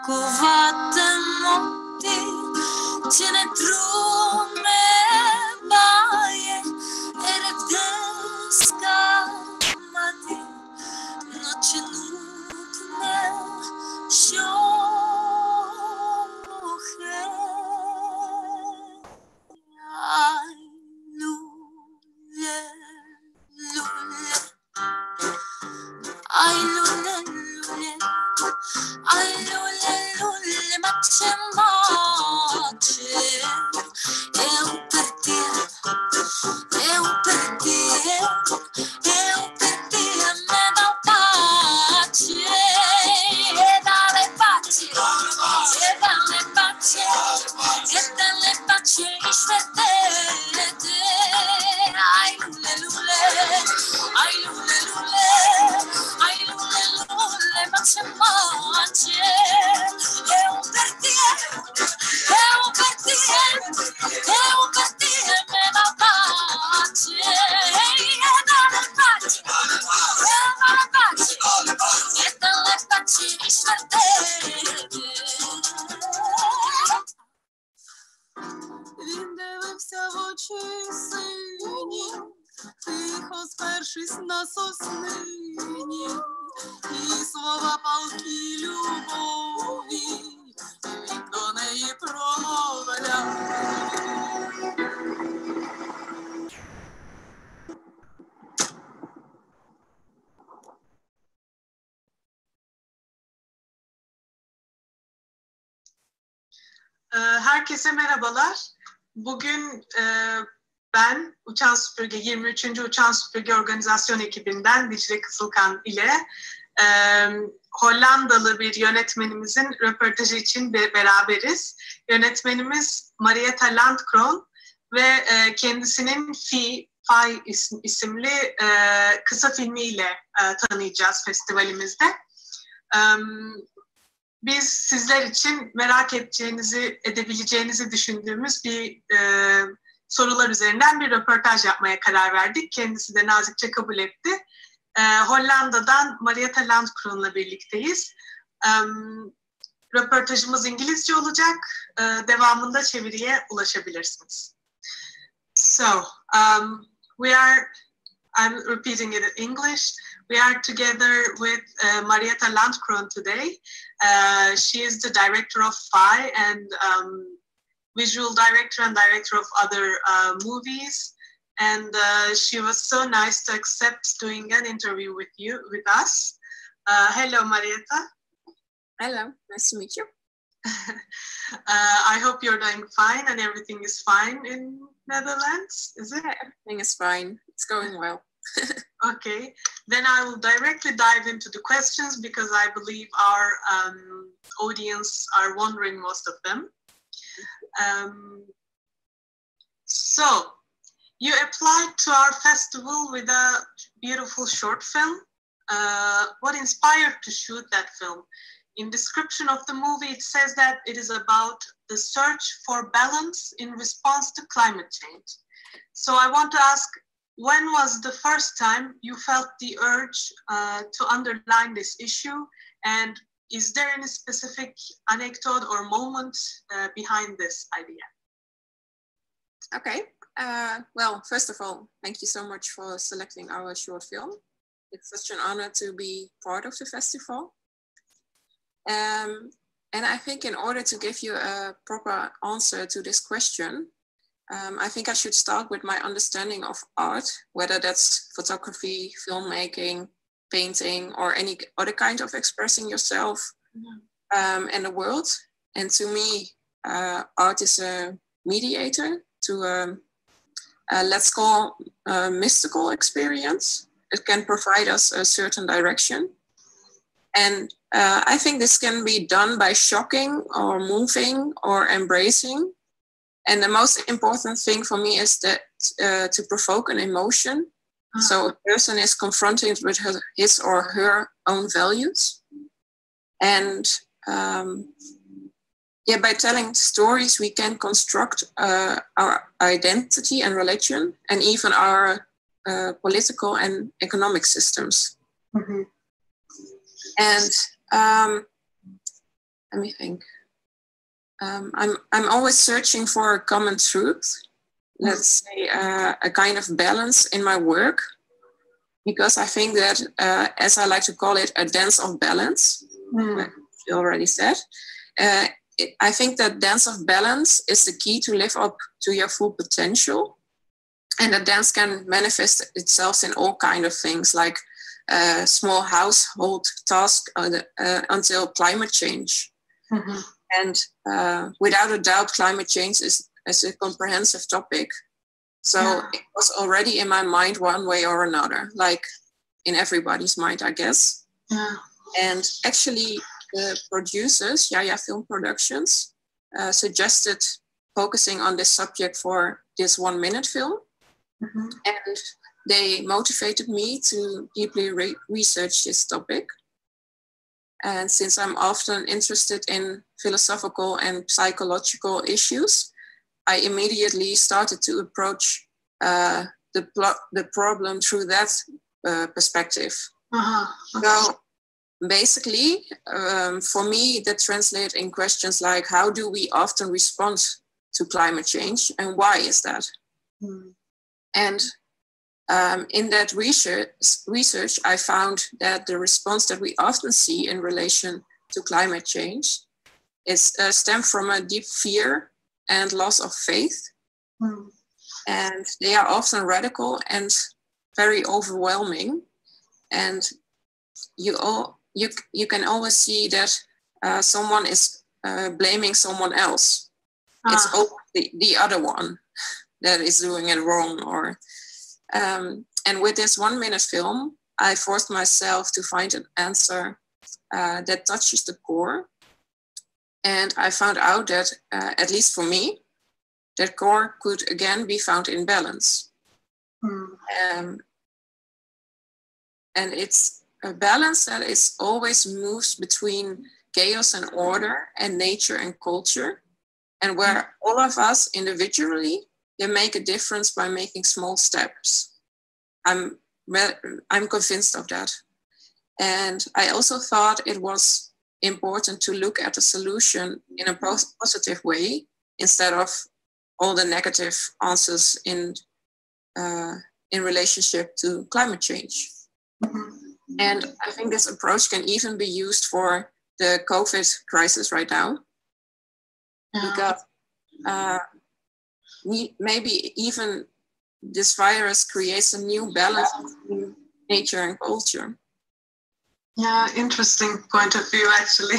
Covate notti ce ne trume baie eredesca mati noche nukne shohe ay lule lule ay lule lule ay lule lule mache mache eu perdi me dá pace e dale pace e dale pace e dale pace istede ay lule lule ay lule lule ay lule lule mache mache eu perdi me dá pace e dale pace e dale pace istede Він дивився в очі сині, тихо спершись на соснині, і слова палкі любові він до неї промовляв. Herkese merhabalar. Bugün ben Uçan Süpürge 23. Uçan Süpürge Organizasyon ekibinden Dicle Kızılkan ile Hollandalı bir yönetmenimizin röportajı için beraberiz. Yönetmenimiz Marieta Landkroon ve kendisinin Fi isimli kısa filmiyle tanıyacağız festivalimizde. Biz sizler için merak edebileceğinizi düşündüğümüz bir sorular üzerinden bir röportaj yapmaya karar verdik. Kendisi de nazikçe kabul etti. Hollanda'dan Marieta Landkroon'la birlikteyiz. Röportajımız İngilizce olacak. Devamında çeviriye ulaşabilirsiniz. So, I'm repeating it in English. We are together with Marieta Landkroon today. She is the director of FI and visual director and director of other movies. And she was so nice to accept doing an interview with us. Hello, Marieta. Hello, nice to meet you. I hope you're doing fine and everything is fine in Netherlands, is it? Everything is fine. It's going well. Okay, then I will directly dive into the questions because I believe our audience are wondering most of them. So, you applied to our festival with a beautiful short film. What inspired to shoot that film? In description of the movie, it says that it is about the search for balance in response to climate change. So I want to ask, when was the first time you felt the urge to underline this issue? And is there any specific anecdote or moment behind this idea? Okay. Well, first of all, thank you so much for selecting our short film. It's such an honor to be part of the festival. And I think in order to give you a proper answer to this question, I think I should start with my understanding of art, whether that's photography, filmmaking, painting, or any other kind of expressing yourself and the world. And to me, art is a mediator to let's call a mystical experience. It can provide us a certain direction. And I think this can be done by shocking or moving or embracing. And the most important thing for me is that to provoke an emotion. So a person is confronted with his or her own values. And by telling stories, we can construct our identity and religion, and even our political and economic systems. Mm-hmm. And let me think. I'm always searching for a common truth, let's say a kind of balance in my work, because I think that, as I like to call it, a dance of balance, like you already said. I think that dance of balance is the key to live up to your full potential. And that dance can manifest itself in all kinds of things, like small household tasks until climate change. Mm-hmm. And without a doubt, climate change is a comprehensive topic. So it was already in my mind one way or another, like in everybody's mind, I guess. Yeah. And actually, the producers, Yaya Film Productions, suggested focusing on this subject for this 1 minute film. Mm-hmm. And they motivated me to deeply research this topic. And since I'm often interested in philosophical and psychological issues, I immediately started to approach the problem through that perspective. Uh-huh. Okay. So basically, for me, that translates in questions like, how do we often respond to climate change, and why is that? And in that research, I found that the response that we often see in relation to climate change is stem from a deep fear and loss of faith. And they are often radical and very overwhelming. And you can always see that someone is blaming someone else. It's always the other one that is doing it wrong. Or and with this 1 minute film, I forced myself to find an answer that touches the core. And I found out that, at least for me, that core could again be found in balance. And it's a balance that is always moves between chaos and order, and nature and culture, and where all of us individually can make a difference by making small steps. I'm convinced of that. And I also thought it was important to look at the solution in a positive way instead of all the negative answers in relationship to climate change. And I think this approach can even be used for the COVID crisis right now, because maybe even this virus creates a new balance between nature and culture. Yeah, interesting point of view, actually.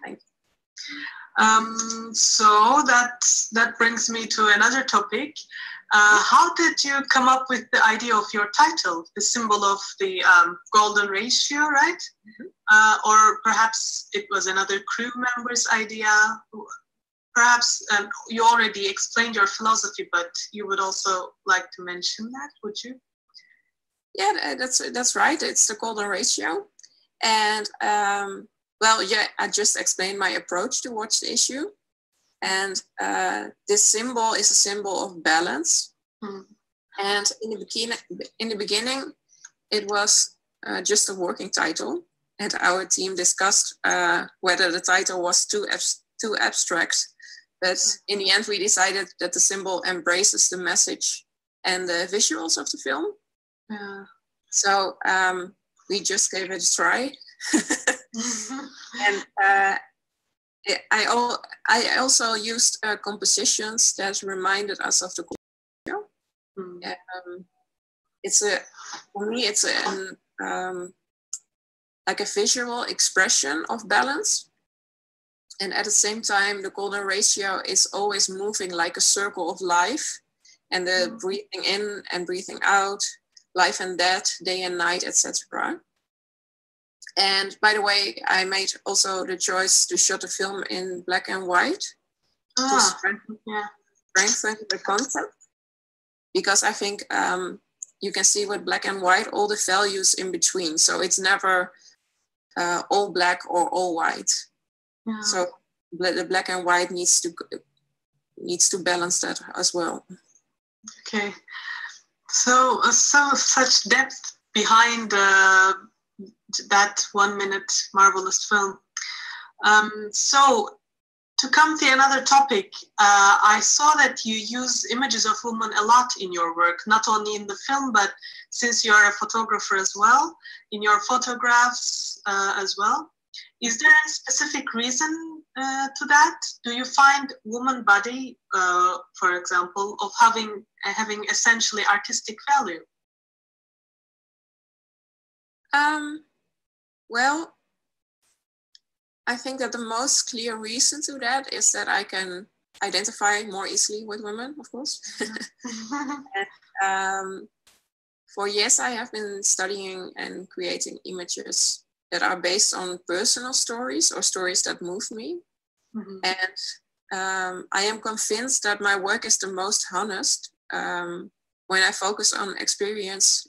Thank you. So that brings me to another topic. How did you come up with the idea of your title, the symbol of the golden ratio, right? Or perhaps it was another crew member's idea. Perhaps you already explained your philosophy, but you would also like to mention that, would you? Yeah, that's right. It's the golden ratio. And I just explained my approach towards the issue. And this symbol is a symbol of balance. And in the beginning, it was just a working title. And our team discussed whether the title was too abstract. But in the end, we decided that the symbol embraces the message and the visuals of the film. So we just gave it a try. And I also used compositions that reminded us of the culture. For me, it's like a visual expression of balance. And at the same time, the golden ratio is always moving like a circle of life, and the breathing in and breathing out, life and death, day and night, etc. And by the way, I made also the choice to shoot the film in black and white to strengthen the concept, because I think you can see with black and white all the values in between. So it's never all black or all white. So the black and white needs to balance that as well. Okay, so such depth behind that 1 minute marvelous film. So to come to another topic, I saw that you use images of women a lot in your work, not only in the film, but since you are a photographer as well, in your photographs as well. Is there a specific reason to that? Do you find woman body, for example, of having essentially artistic value? Well, I think that the most clear reason to that is that I can identify more easily with women, of course. And, for years, I have been studying and creating images that are based on personal stories or stories that move me. Mm-hmm. And I am convinced that my work is the most honest when I focus on experiences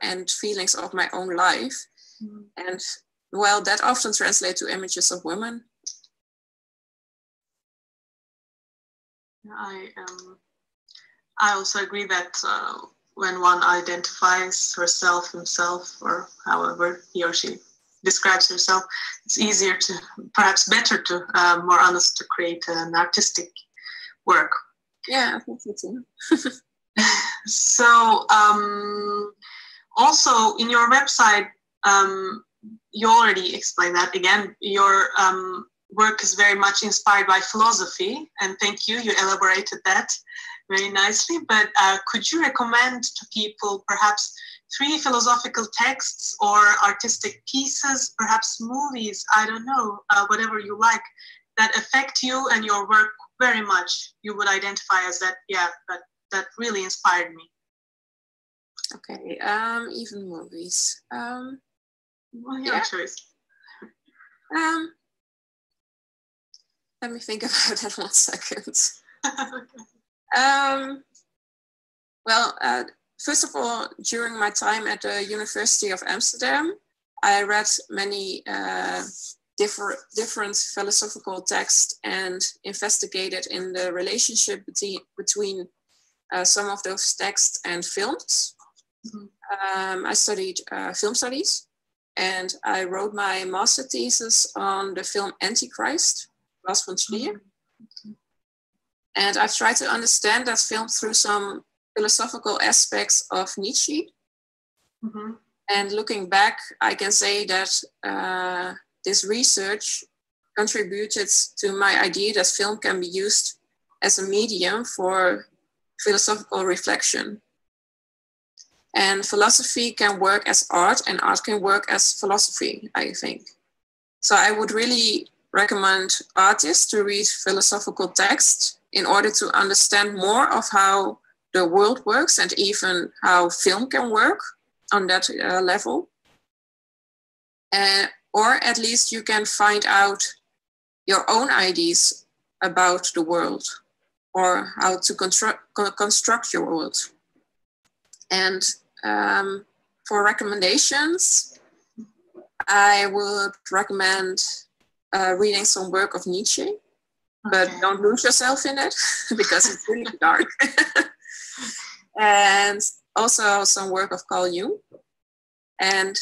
and feelings of my own life. Mm-hmm. And well, that often translates to images of women. I also agree that when one identifies herself, himself, or however he or she describes herself, it's easier to, perhaps better to, more honest to create an artistic work. Yeah, I think so too. So also in your website, you already explained that again, your work is very much inspired by philosophy, and thank you, you elaborated that very nicely, but could you recommend to people perhaps 3 philosophical texts or artistic pieces, perhaps movies, I don't know, whatever you like, that affect you and your work very much, you would identify as that, yeah, that really inspired me? Okay, even movies. Well, your choice. Let me think about that 1 second. Well, first of all, during my time at the University of Amsterdam, I read many different philosophical texts and investigated in the relationship between some of those texts and films. Mm-hmm. I studied film studies, and I wrote my master thesis on the film Antichrist, Lars von Trier. Mm-hmm. And I've tried to understand that film through some philosophical aspects of Nietzsche. Mm-hmm. And looking back, I can say that this research contributed to my idea that film can be used as a medium for philosophical reflection. And philosophy can work as art, and art can work as philosophy, I think. So I would really recommend artists to read philosophical texts in order to understand more of how the world works and even how film can work on that level. Or at least you can find out your own ideas about the world or how to construct your world. And for recommendations, I would recommend reading some work of Nietzsche, but don't lose yourself in it because it's really dark. And also some work of Carl Jung. And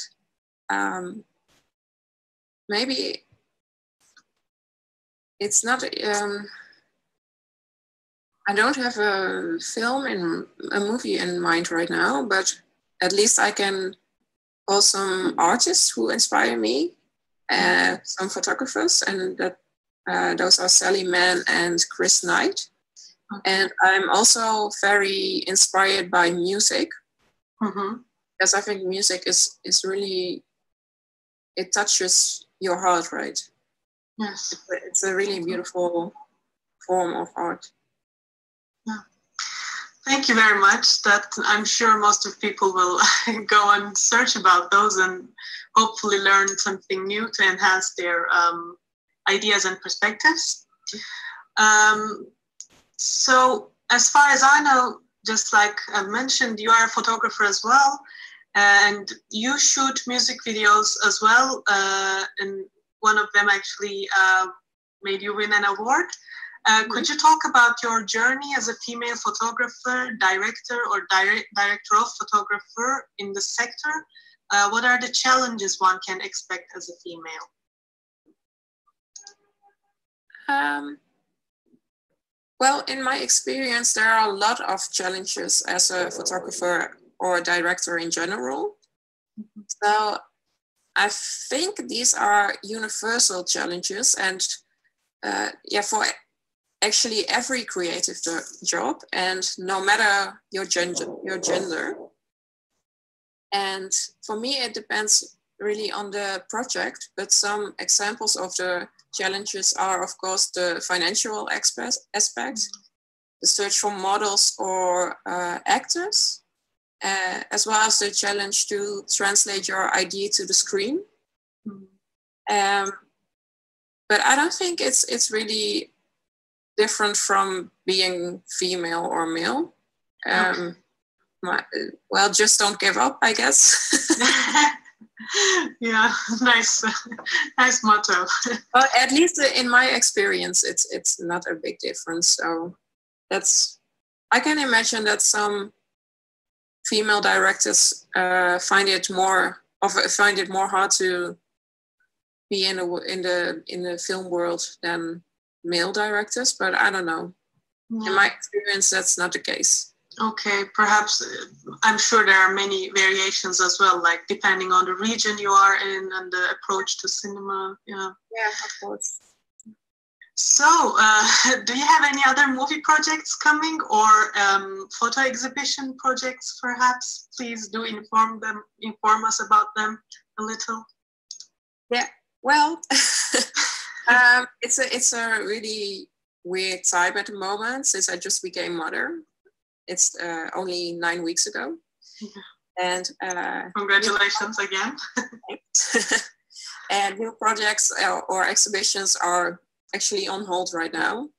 maybe it's not, I don't have a movie in mind right now, but at least I can call some artists who inspire me, some photographers, and that those are Sally Mann and Chris Knight. Okay. And I'm also very inspired by music, because I think music is really, it touches your heart, right? Yes. It's a really beautiful form of art. Yeah. Thank you very much. That I'm sure most of people will go and search about those and hopefully learn something new to enhance their ideas and perspectives. So as far as I know, just like I mentioned, you are a photographer as well, and you shoot music videos as well, and one of them actually made you win an award. Could you talk about your journey as a female photographer, director, or director of photographer in the sector? What are the challenges one can expect as a female? Well, in my experience, there are a lot of challenges as a photographer or a director in general. So I think these are universal challenges, and for actually every creative job, and no matter your gender. And for me, it depends really on the project, but some examples of the challenges are, of course, the financial aspect, the search for models or actors, as well as the challenge to translate your idea to the screen. But I don't think it's really different from being female or male. Well, just don't give up, I guess. Yeah, nice motto. Well, at least in my experience, it's not a big difference. So I can imagine that some female directors find it more hard to be in the film world than male directors, but I don't know. Yeah. In my experience, that's not the case. Okay, perhaps I'm sure there are many variations as well, like depending on the region you are in and the approach to cinema. Yeah, of course. So, do you have any other movie projects coming or photo exhibition projects? Perhaps, please do inform us about them a little. Yeah, well, it's a really weird time at the moment since I just became mother. It's only 9 weeks ago. And congratulations again. And new projects or exhibitions are actually on hold right now.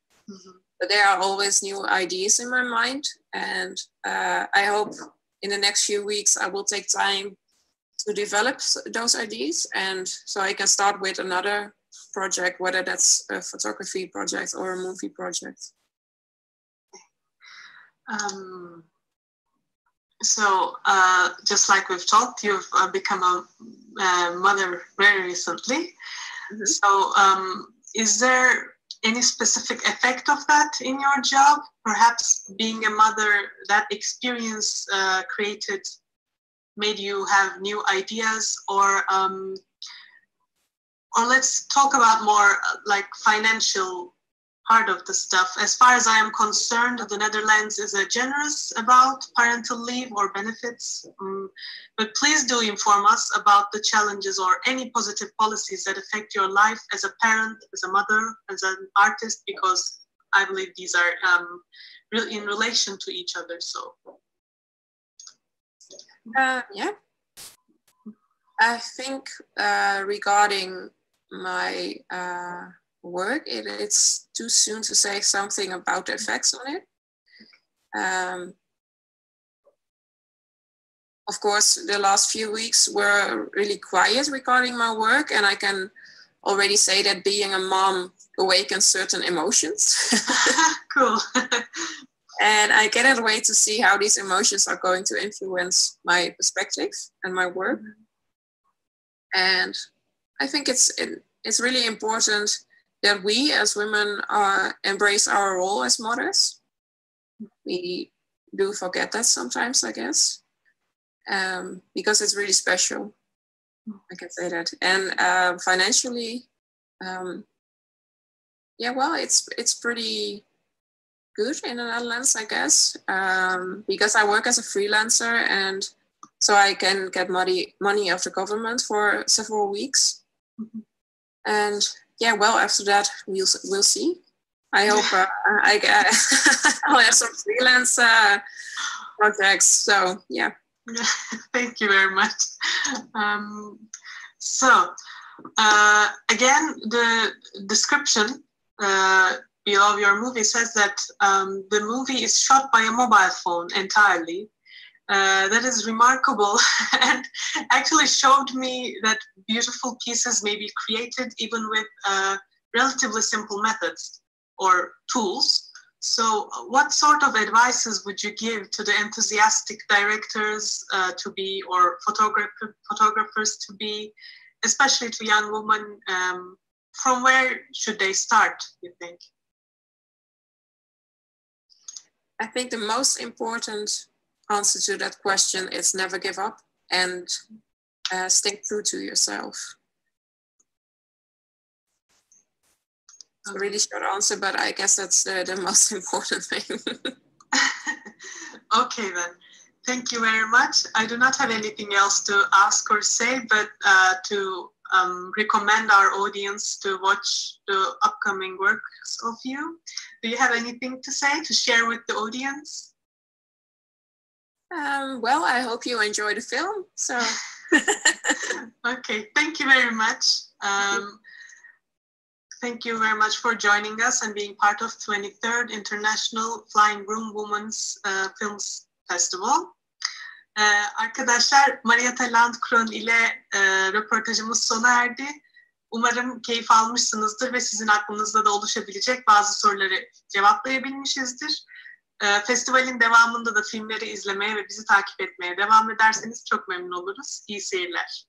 But there are always new ideas in my mind. And I hope in the next few weeks I will take time to develop those ideas. And so I can start with another project, whether that's a photography project or a movie project. So just like we've talked, you've become a mother very recently. So is there any specific effect of that in your job? Perhaps being a mother, that experience made you have new ideas, or let's talk about more like financial part of the stuff. As far as I am concerned, the Netherlands is generous about parental leave or benefits, but please do inform us about the challenges or any positive policies that affect your life as a parent, as a mother, as an artist, because I believe these are in relation to each other. So, yeah, I think regarding my work, it's too soon to say something about the effects on it. Of course, the last few weeks were really quiet regarding my work, and I can already say that being a mom awakens certain emotions. Cool. And I cannot wait to see how these emotions are going to influence my perspective and my work. And I think it's really important that we as women embrace our role as mothers. We do forget that sometimes, I guess, because it's really special. I can say that. And financially, it's pretty good in the Netherlands, I guess, because I work as a freelancer, and so I can get money of the government for several weeks. And after that, we'll see. I hope I'll have some freelance projects. So, yeah. Thank you very much. Again, the description below your movie says that the movie is shot by a mobile phone entirely. That is remarkable and actually showed me that beautiful pieces may be created even with relatively simple methods or tools. So what sort of advices would you give to the enthusiastic directors to be, or photographers to be, especially to young women from where should they start, you think? I think the most important answer to that question is never give up and stay true to yourself. A really short answer, but I guess that's the most important thing. Okay then, thank you very much. I do not have anything else to ask or say, but to recommend our audience to watch the upcoming works of you. Do you have anything to say, to share with the audience? Well, I hope you enjoy the film. So, okay, thank you very much. Thank you very much for joining us and being part of 23rd International Flying Room Women's Films Festival. Arkadaşlar, Marieta Landkroon ile röportajımız sona erdi. Umarım keyif almışsınızdır ve sizin aklınızda da oluşabilecek bazı soruları cevaplayabilmişizdir. Festivalin devamında da filmleri izlemeye ve bizi takip etmeye devam ederseniz çok memnun oluruz. İyi seyirler.